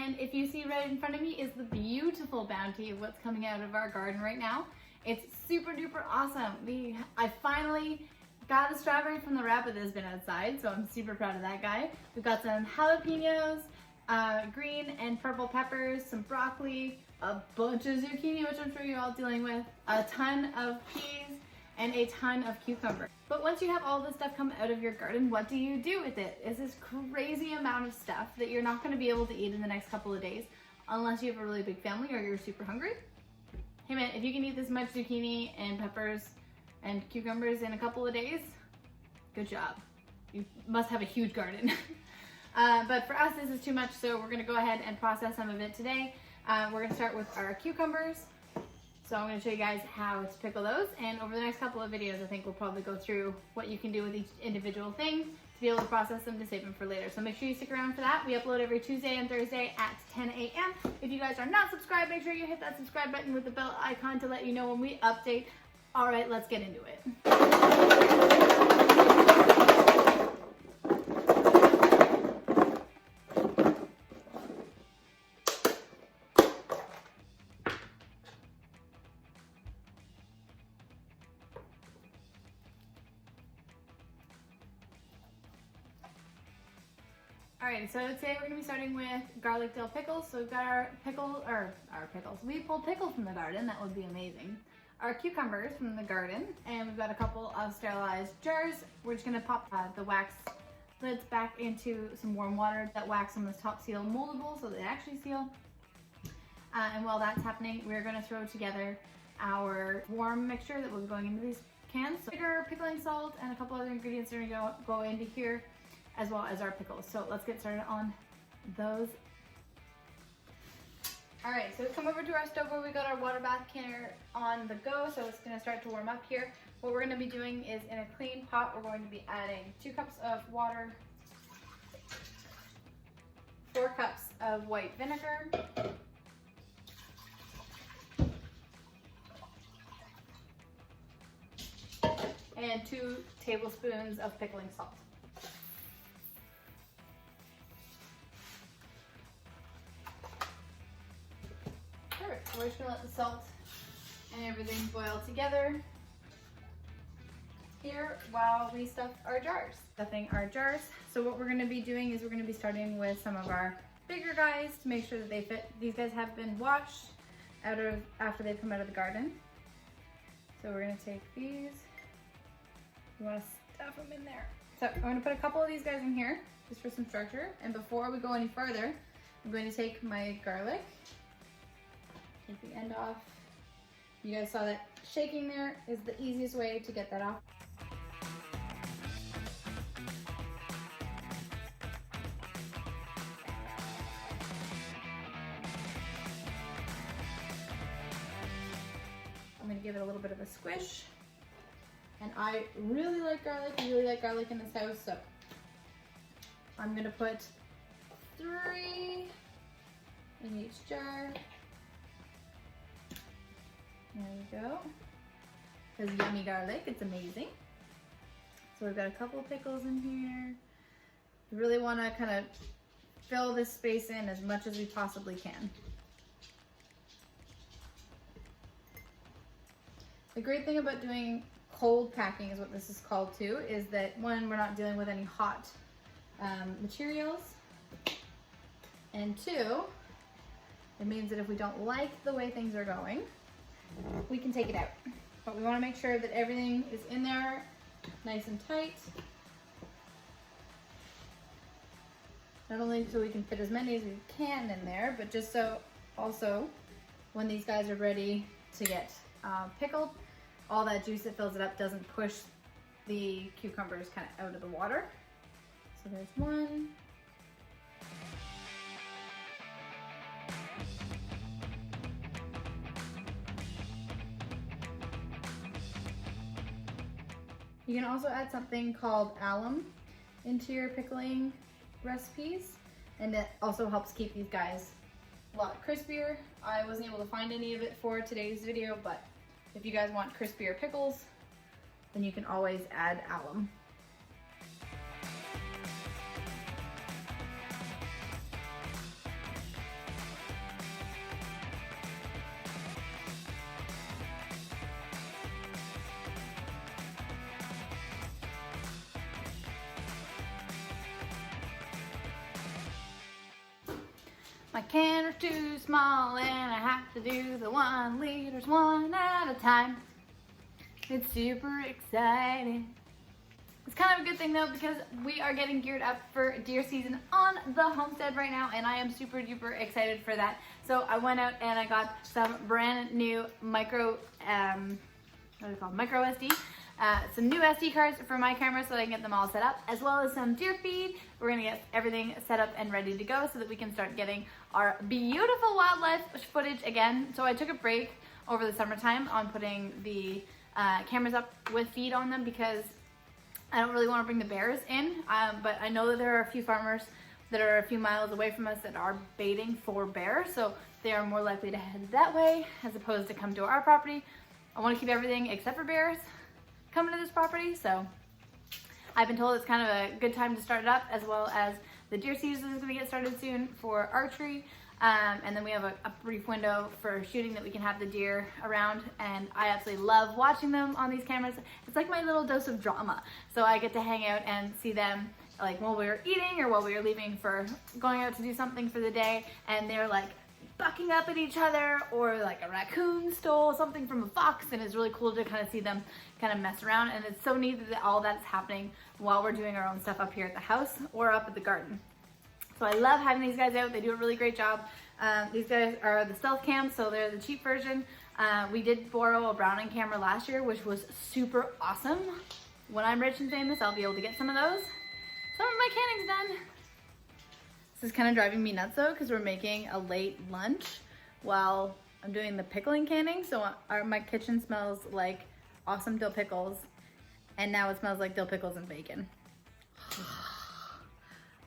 And if you see right in front of me is the beautiful bounty of what's coming out of our garden right now. It's super duper awesome. I finally got a strawberry from the rabbit that has been outside, so I'm super proud of that guy. We've got some jalapenos, green and purple peppers, some broccoli, a bunch of zucchini, which I'm sure you're all dealing with, a ton of peas, and a ton of cucumber. But once you have all this stuff come out of your garden, what do you do with it? It's this crazy amount of stuff that you're not going to be able to eat in the next couple of days unless you have a really big family or you're super hungry. Hey man, if you can eat this much zucchini and peppers and cucumbers in a couple of days, good job. You must have a huge garden. But for us, this is too much, so we're gonna go ahead and process some of it today. We're gonna start with our cucumbers. So I'm gonna show you guys how to pickle those, and over the next couple of videos, I think we'll probably go through what you can do with each individual thing to be able to process them to save them for later. So make sure you stick around for that. We upload every Tuesday and Thursday at 10 a.m. If you guys are not subscribed, make sure you hit that subscribe button with the bell icon to let you know when we update. All right, let's get into it. Alright, so today we're going to be starting with garlic dill pickles. So we've got our pickles. We pulled pickles from the garden, that would be amazing. Our cucumbers from the garden, and we've got a couple of sterilized jars. We're just going to pop the wax lids back into some warm water. That wax on this top seal moldable so they actually seal. And while that's happening, we're going to throw together our warm mixture that will be going into these cans. So vinegar, pickling salt, and a couple other ingredients are going to go into here, as well as our pickles. So let's get started on those. All right, so we've come over to our stove where we got our water bath canner on the go. So it's gonna start to warm up here. What we're gonna be doing is in a clean pot, we're going to be adding 2 cups of water, 4 cups of white vinegar, and 2 tablespoons of pickling salt. We're just gonna let the salt and everything boil together here while we stuff our jars. Stuffing our jars. So what we're gonna be doing is we're gonna be starting with some of our bigger guys to make sure that they fit. These guys have been washed after they've come out of the garden. So we're gonna take these. You wanna stuff them in there. So I'm gonna put a couple of these guys in here just for some structure. And before we go any further, I'm going to take my garlic. Take the end off. You guys saw that shaking there is the easiest way to get that off. I'm gonna give it a little bit of a squish. And I really like garlic. I really like garlic in this house, so I'm gonna put 3 in each jar. There we go. There's yummy garlic, it's amazing. So we've got a couple of pickles in here. We really want to kind of fill this space in as much as we possibly can. The great thing about doing cold packing is what this is called too, is that one, we're not dealing with any hot materials, and 2, it means that if we don't like the way things are going, we can take it out. But we want to make sure that everything is in there nice and tight. Not only so we can fit as many as we can in there, but just so also when these guys are ready to get pickled, all that juice that fills it up doesn't push the cucumbers kind of out of the water. So there's one. You can also add something called alum into your pickling recipes, and it also helps keep these guys a lot crispier. I wasn't able to find any of it for today's video, but if you guys want crispier pickles, then you can always add alum. My canner's too small and I have to do the 1 liters one at a time. It's super exciting. It's kind of a good thing though because we are getting geared up for deer season on the homestead right now, and I am super duper excited for that. So I went out and I got some brand new micro SD. Some new SD cards for my camera so that I can get them all set up, as well as some deer feed. We're gonna get everything set up and ready to go so that we can start getting our beautiful wildlife footage again. So I took a break over the summertime on putting the cameras up with feed on them because I don't really want to bring the bears in, but I know that there are a few farmers that are a few miles away from us that are baiting for bears, so they are more likely to head that way as opposed to come to our property. I want to keep everything except for bears coming to this property, so I've been told it's kind of a good time to start it up, as well as the deer season is going to get started soon for archery. And then we have a brief window for shooting that we can have the deer around, and I absolutely love watching them on these cameras. It's like my little dose of drama. So I get to hang out and see them like while we were eating or while we were leaving for going out to do something for the day, and they're like bucking up at each other, or like a raccoon stole something from a fox, and it's really cool to kind of see them kind of mess around. And it's so neat that all that's happening while we're doing our own stuff up here at the house or up at the garden. So I love having these guys out. They do a really great job. These guys are the stealth cams, so they're the cheap version. We did borrow a Browning camera last year, which was super awesome. When I'm rich and famous, I'll be able to get some of those. Some of my canning's done. This is kind of driving me nuts though, because we're making a late lunch while I'm doing the pickling canning. So my kitchen smells like awesome dill pickles, and now it smells like dill pickles and bacon.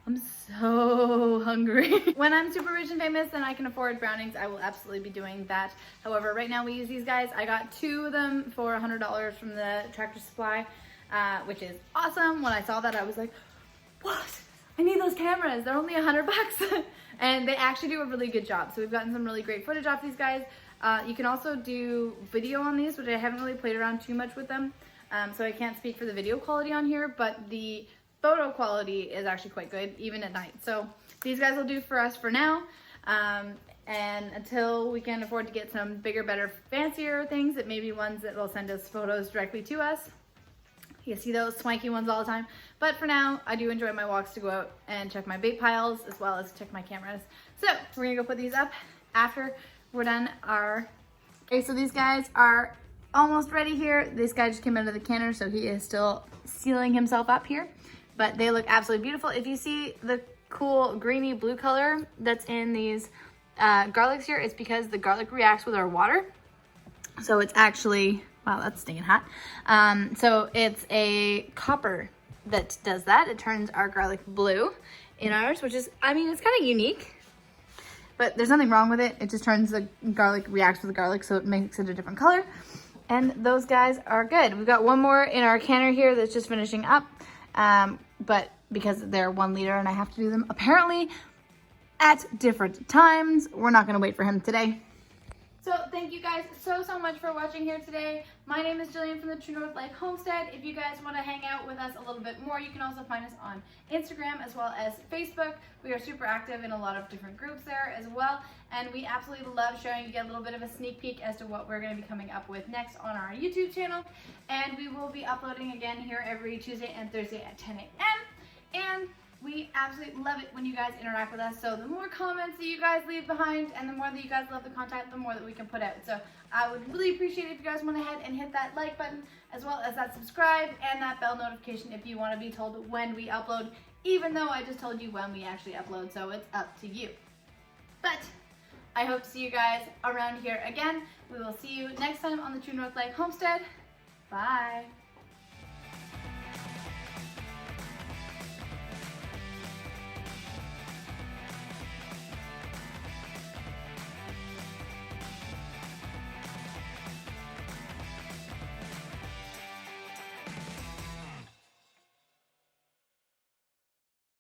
I'm so hungry. When I'm super rich and famous and I can afford Brownings, I will absolutely be doing that. However, right now we use these guys. I got 2 of them for $100 from the Tractor Supply, which is awesome. When I saw that, I was like, what? I need those cameras. They're only $100. And they actually do a really good job. So we've gotten some really great footage off these guys. You can also do video on these, which I haven't really played around too much with them. So I can't speak for the video quality on here, but the photo quality is actually quite good, even at night. So these guys will do for us for now. And until we can afford to get some bigger, better, fancier things, that may be ones that will send us photos directly to us. You see those swanky ones all the time. But for now, I do enjoy my walks to go out and check my bait piles, as well as check my cameras. So we're gonna go put these up after we're done Okay, so these guys are almost ready here. This guy just came out of the canner, so he is still sealing himself up here. But they look absolutely beautiful. If you see the cool greeny blue color that's in these garlics here, it's because the garlic reacts with our water. So it's actually, wow, that's stinking hot. So it's a copper that does that. It turns our garlic blue in ours, which is, I mean, it's kind of unique, but there's nothing wrong with it. It just turns the garlic, reacts with the garlic, so it makes it a different color. And those guys are good. We've got one more in our canner here that's just finishing up. But because they're 1 liter and I have to do them apparently at different times, we're not going to wait for him today. So thank you guys so much for watching here today. My name is Jillian from the True North Life Homestead. If you guys want to hang out with us a little bit more, you can also find us on Instagram as well as Facebook. We are super active in a lot of different groups there as well. And we absolutely love showing you, get a little bit of a sneak peek as to what we're going to be coming up with next on our YouTube channel. And we will be uploading again here every Tuesday and Thursday at 10 a.m. And we absolutely love it when you guys interact with us. So the more comments that you guys leave behind and the more that you guys love the content, the more that we can put out. So I would really appreciate it if you guys went ahead and hit that like button, as well as that subscribe and that bell notification if you want to be told when we upload, even though I just told you when we actually upload, so it's up to you. But I hope to see you guys around here again. We will see you next time on the True North Life Homestead. Bye.